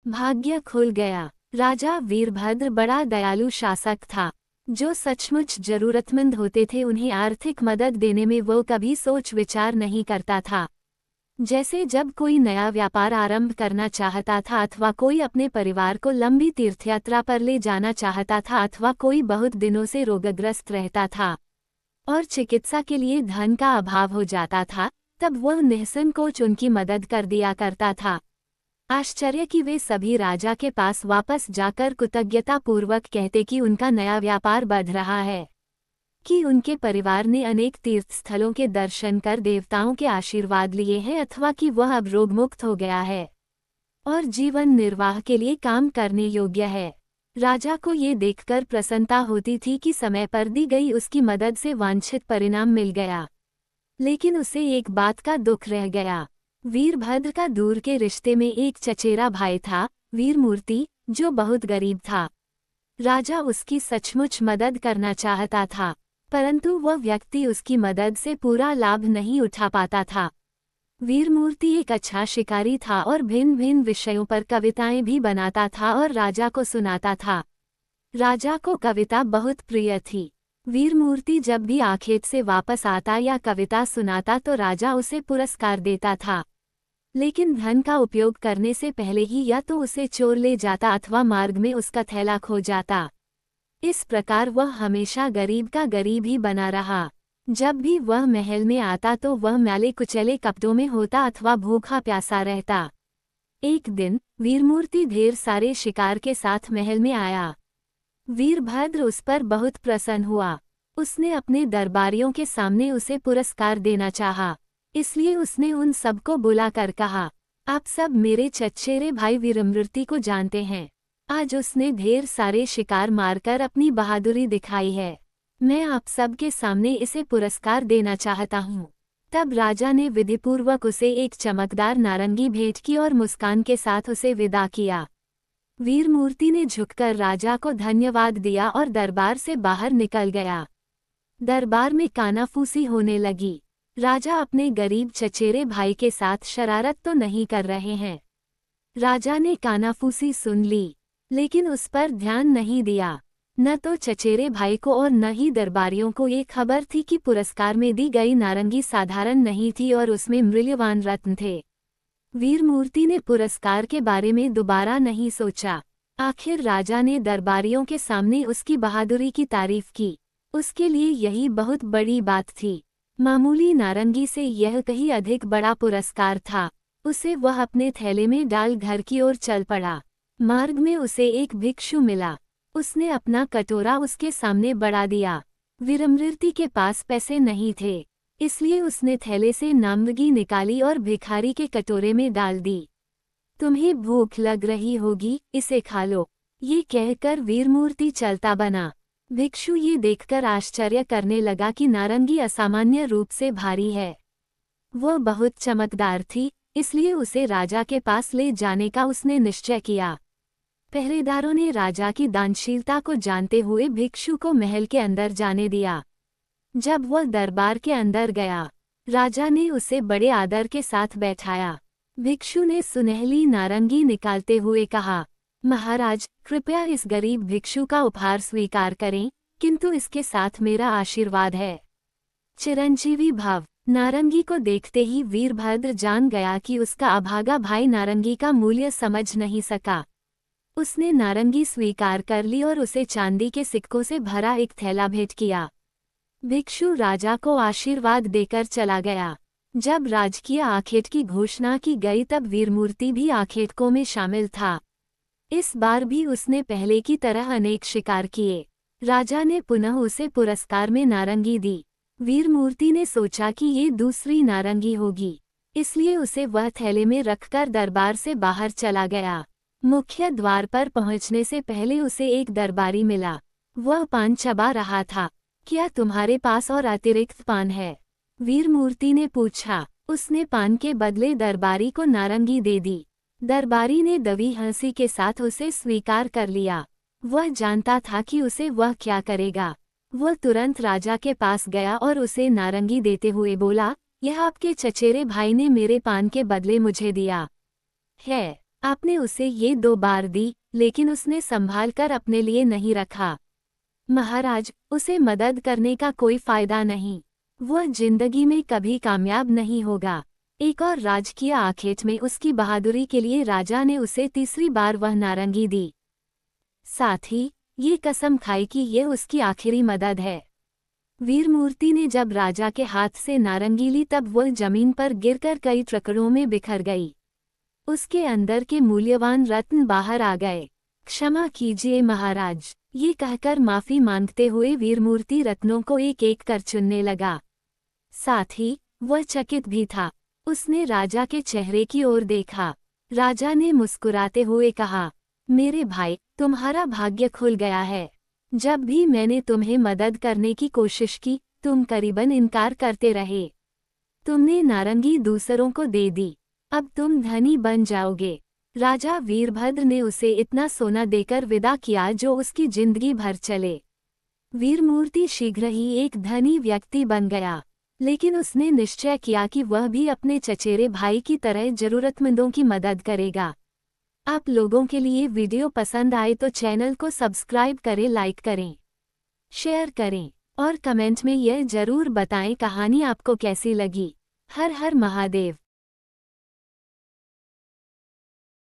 भाग्य खुल गया। राजा वीरभद्र बड़ा दयालु शासक था। जो सचमुच जरूरतमंद होते थे उन्हें आर्थिक मदद देने में वो कभी सोच विचार नहीं करता था। जैसे जब कोई नया व्यापार आरंभ करना चाहता था, अथवा कोई अपने परिवार को लंबी तीर्थयात्रा पर ले जाना चाहता था, अथवा कोई बहुत दिनों से रोगग्रस्त रहता था और चिकित्सा के लिए धन का अभाव हो जाता था, तब वह निःसंकोच उनकी मदद कर दिया करता था। आश्चर्य कि वे सभी राजा के पास वापस जाकर कृतज्ञता पूर्वक कहते कि उनका नया व्यापार बढ़ रहा है, कि उनके परिवार ने अनेक तीर्थ स्थलों के दर्शन कर देवताओं के आशीर्वाद लिए हैं, अथवा कि वह अब रोगमुक्त हो गया है और जीवन निर्वाह के लिए काम करने योग्य है। राजा को ये देखकर प्रसन्नता होती थी कि समय पर दी गई उसकी मदद से वांछित परिणाम मिल गया। लेकिन उसे एक बात का दुख रह गया। वीरभद्र का दूर के रिश्ते में एक चचेरा भाई था, वीरमूर्ति, जो बहुत गरीब था। राजा उसकी सचमुच मदद करना चाहता था, परंतु वह व्यक्ति उसकी मदद से पूरा लाभ नहीं उठा पाता था। वीरमूर्ति एक अच्छा शिकारी था और भिन्न भिन्न विषयों पर कविताएं भी बनाता था और राजा को सुनाता था। राजा को कविता बहुत प्रिय थी। वीरमूर्ति जब भी आखेट से वापस आता या कविता सुनाता तो राजा उसे पुरस्कार देता था, लेकिन धन का उपयोग करने से पहले ही या तो उसे चोर ले जाता अथवा मार्ग में उसका थैला खो जाता। इस प्रकार वह हमेशा गरीब का गरीब ही बना रहा। जब भी वह महल में आता तो वह मैले कुचले कपड़ों में होता अथवा भूखा प्यासा रहता। एक दिन वीरमूर्ति ढेर सारे शिकार के साथ महल में आया। वीरभद्र उस पर बहुत प्रसन्न हुआ। उसने अपने दरबारियों के सामने उसे पुरस्कार देना चाहा, इसलिए उसने उन सबको बुलाकर कहा, आप सब मेरे चचेरे भाई वीरमूर्ति को जानते हैं। आज उसने ढेर सारे शिकार मारकर अपनी बहादुरी दिखाई है। मैं आप सब के सामने इसे पुरस्कार देना चाहता हूँ। तब राजा ने विधिपूर्वक उसे एक चमकदार नारंगी भेंट की और मुस्कान के साथ उसे विदा किया। वीरमूर्ति ने झुककर राजा को धन्यवाद दिया और दरबार से बाहर निकल गया। दरबार में कानाफूसी होने लगी। राजा अपने गरीब चचेरे भाई के साथ शरारत तो नहीं कर रहे हैं। राजा ने कानाफूसी सुन ली, लेकिन उस पर ध्यान नहीं दिया। न तो चचेरे भाई को और न ही दरबारियों को ये खबर थी कि पुरस्कार में दी गई नारंगी साधारण नहीं थी और उसमें मूल्यवान रत्न थे। वीरमूर्ति ने पुरस्कार के बारे में दोबारा नहीं सोचा। आखिर राजा ने दरबारियों के सामने उसकी बहादुरी की तारीफ की। उसके लिए यही बहुत बड़ी बात थी। मामूली नारंगी से यह कहीं अधिक बड़ा पुरस्कार था। उसे वह अपने थैले में डाल घर की ओर चल पड़ा। मार्ग में उसे एक भिक्षु मिला। उसने अपना कटोरा उसके सामने बढ़ा दिया। वीरमूर्ति के पास पैसे नहीं थे, इसलिए उसने थैले से नारंगी निकाली और भिखारी के कटोरे में डाल दी। तुम्हें भूख लग रही होगी, इसे खा लो, ये कहकर वीरमूर्ति चलता बना। भिक्षु ये देखकर आश्चर्य करने लगा कि नारंगी असामान्य रूप से भारी है। वह बहुत चमकदार थी, इसलिए उसे राजा के पास ले जाने का उसने निश्चय किया। पहरेदारों ने राजा की दानशीलता को जानते हुए भिक्षु को महल के अंदर जाने दिया। जब वह दरबार के अंदर गया, राजा ने उसे बड़े आदर के साथ बैठाया। भिक्षु ने सुनहली नारंगी निकालते हुए कहा, महाराज, कृपया इस गरीब भिक्षु का उपहार स्वीकार करें, किंतु इसके साथ मेरा आशीर्वाद है। चिरंजीवी भव। नारंगी को देखते ही वीरभद्र जान गया कि उसका अभागा भाई नारंगी का मूल्य समझ नहीं सका। उसने नारंगी स्वीकार कर ली और उसे चांदी के सिक्कों से भरा एक थैला भेंट किया। भिक्षु राजा को आशीर्वाद देकर चला गया। जब राजकीय आखेट की घोषणा की गई तब वीरमूर्ति भी आखेटकों में शामिल था। इस बार भी उसने पहले की तरह अनेक शिकार किए। राजा ने पुनः उसे पुरस्कार में नारंगी दी। वीरमूर्ति ने सोचा कि ये दूसरी नारंगी होगी, इसलिए उसे वह थैले में रखकर दरबार से बाहर चला गया। मुख्य द्वार पर पहुंचने से पहले उसे एक दरबारी मिला। वह पान चबा रहा था। क्या तुम्हारे पास और अतिरिक्त पान है? वीरमूर्ति ने पूछा। उसने पान के बदले दरबारी को नारंगी दे दी। दरबारी ने दवी हंसी के साथ उसे स्वीकार कर लिया। वह जानता था कि उसे वह क्या करेगा। वह तुरंत राजा के पास गया और उसे नारंगी देते हुए बोला, यह आपके चचेरे भाई ने मेरे पान के बदले मुझे दिया है। आपने उसे ये 2 बार दी, लेकिन उसने संभाल कर अपने लिए नहीं रखा। महाराज, उसे मदद करने का कोई फायदा नहीं। वह जिंदगी में कभी कामयाब नहीं होगा। एक और राजकीय आखेट में उसकी बहादुरी के लिए राजा ने उसे तीसरी बार वह नारंगी दी। साथ ही ये कसम खाई कि यह उसकी आखिरी मदद है। वीरमूर्ति ने जब राजा के हाथ से नारंगी ली तब वह जमीन पर गिरकर कई टुकड़ों में बिखर गई। उसके अंदर के मूल्यवान रत्न बाहर आ गए। क्षमा कीजिए महाराज, ये कहकर माफी मांगते हुए वीरमूर्ति रत्नों को एक एक कर चुनने लगा। साथ ही वह चकित भी था। उसने राजा के चेहरे की ओर देखा। राजा ने मुस्कुराते हुए कहा, मेरे भाई, तुम्हारा भाग्य खुल गया है। जब भी मैंने तुम्हें मदद करने की कोशिश की, तुम करीबन इनकार करते रहे। तुमने नारंगी दूसरों को दे दी। अब तुम धनी बन जाओगे। राजा वीरभद्र ने उसे इतना सोना देकर विदा किया जो उसकी जिंदगी भर चले। वीरमूर्ति शीघ्र ही एक धनी व्यक्ति बन गया, लेकिन उसने निश्चय किया कि वह भी अपने चचेरे भाई की तरह जरूरतमंदों की मदद करेगा। आप लोगों के लिए वीडियो पसंद आए तो चैनल को सब्सक्राइब करें, लाइक करें, शेयर करें और कमेंट में यह जरूर बताएं कहानी आपको कैसी लगी। हर हर महादेव।